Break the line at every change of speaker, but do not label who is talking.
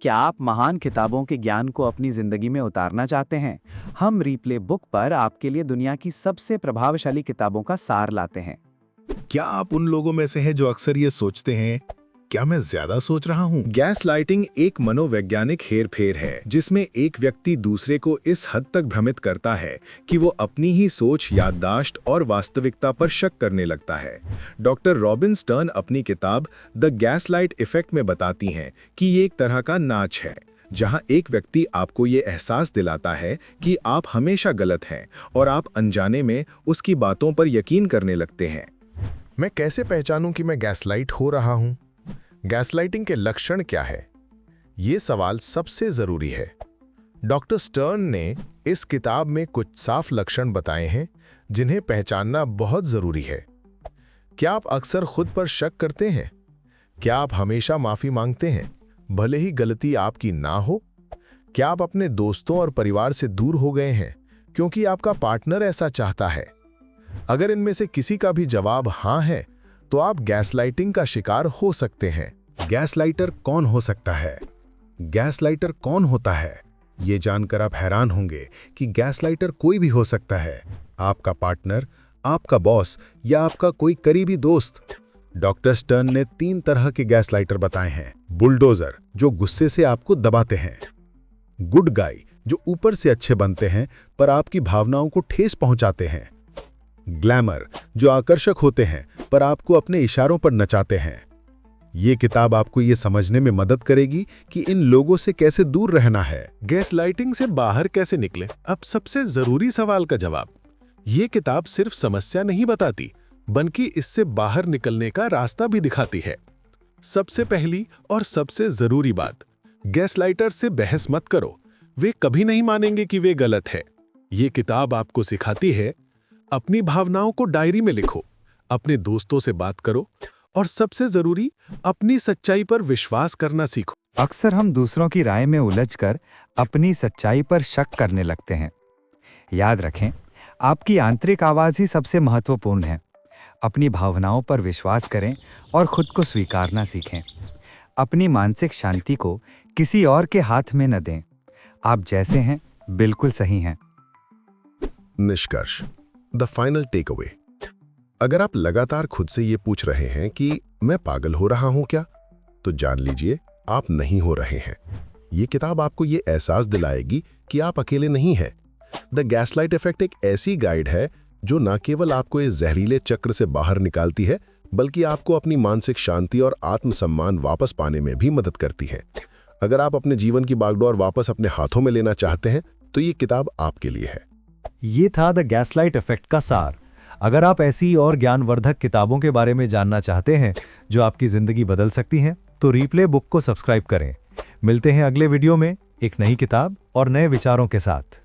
क्या आप महान किताबों के ज्ञान को अपनी जिंदगी में उतारना चाहते हैं? हम रीप्ले बुक पर आपके लिए दुनिया की सबसे प्रभावशाली किताबों का सार लाते हैं।
क्या आप उन लोगों में से हैं जो अक्सर ये सोचते हैं, क्या मैं ज्यादा सोच रहा हूँ? गैस लाइटिंग एक मनोवैज्ञानिक हेरफेर है जिसमें एक व्यक्ति दूसरे को इस हद तक भ्रमित करता है कि वो अपनी ही सोच, याददाश्त और वास्तविकता पर शक करने लगता है। डॉक्टर रॉबिन स्टर्न अपनी किताब द गैसलाइट इफेक्ट में बताती हैं कि ये एक तरह का नाच है जहां एक व्यक्ति आपको ये एहसास दिलाता है कि आप हमेशा गलत हैं और आप अनजाने में उसकी बातों पर यकीन करने लगते हैं।
मैं कैसे पहचानूं कि मैं गैसलाइट हो रहा हूं? गैसलाइटिंग के लक्षण क्या है? ये सवाल सबसे जरूरी है। डॉक्टर स्टर्न ने इस किताब में कुछ साफ लक्षण बताए हैं जिन्हें पहचानना बहुत जरूरी है। क्या आप अक्सर खुद पर शक करते हैं? क्या आप हमेशा माफी मांगते हैं भले ही गलती आपकी ना हो? क्या आप अपने दोस्तों और परिवार से दूर हो गए हैं क्योंकि आपका पार्टनर ऐसा चाहता है? अगर इनमें से किसी का भी जवाब हाँ है तो आप गैसलाइटिंग का शिकार हो सकते हैं।
गैसलाइटर कौन हो सकता है? गैसलाइटर कौन होता है? ये जानकर आप हैरान होंगे कि गैसलाइटर कोई भी हो सकता है। आपका पार्टनर, आपका बॉस या आपका कोई करीबी दोस्त। डॉक्टर स्टर्न ने 3 तरह के गैसलाइटर बताए हैं। बुलडोजर, जो गुस्से से आपको दबाते हैं। गुड गाय, जो ऊपर से अच्छे बनते हैं पर आपकी भावनाओं को ठेस पहुंचाते हैं। ग्लैमर, जो आकर्षक होते हैं पर आपको अपने इशारों पर नचाते हैं। ये किताब आपको ये समझने में मदद करेगी कि इन लोगों से कैसे दूर रहना है।
गैसलाइटिंग से बाहर कैसे निकले? अब सबसे जरूरी सवाल का जवाब। ये किताब सिर्फ समस्या नहीं बताती बल्कि इससे बाहर निकलने का रास्ता भी दिखाती है। सबसे पहली और सबसे जरूरी बात, गैसलाइटर से बहस मत करो। वे कभी नहीं मानेंगे कि वे गलत है। ये किताब आपको सिखाती है अपनी भावनाओं को डायरी में लिखो, अपने दोस्तों से बात करो और सबसे जरूरी अपनी सच्चाई पर विश्वास करना सीखो।
अक्सर हम दूसरों की राय में उलझकर अपनी सच्चाई पर शक करने लगते हैं। याद रखें, आपकी आंतरिक आवाज ही सबसे महत्वपूर्ण है। अपनी भावनाओं पर विश्वास करें और खुद को स्वीकारना सीखें। अपनी मानसिक शांति को किसी और के हाथ में न दें। आप जैसे हैं बिल्कुल सही हैं।
निष्कर्ष, द फाइनल टेक अवे। अगर आप लगातार खुद से ये पूछ रहे हैं कि मैं पागल हो रहा हूं क्या, तो जान लीजिए आप नहीं हो रहे हैं। ये किताब आपको ये एहसास दिलाएगी कि आप अकेले नहीं हैं। द गैसलाइट इफेक्ट एक ऐसी गाइड है जो न केवल आपको इस जहरीले चक्र से बाहर निकालती है बल्कि आपको अपनी मानसिक शांति और आत्मसम्मान वापस पाने में भी मदद करती है। अगर आप अपने जीवन की बागडोर वापस अपने हाथों में लेना चाहते हैं तो ये किताब आपके लिए है।
ये था द गैसलाइट इफेक्ट का सार। अगर आप ऐसी और ज्ञानवर्धक किताबों के बारे में जानना चाहते हैं जो आपकी जिंदगी बदल सकती हैं, तो रीप्ले बुक को सब्सक्राइब करें। मिलते हैं अगले वीडियो में एक नई किताब और नए विचारों के साथ।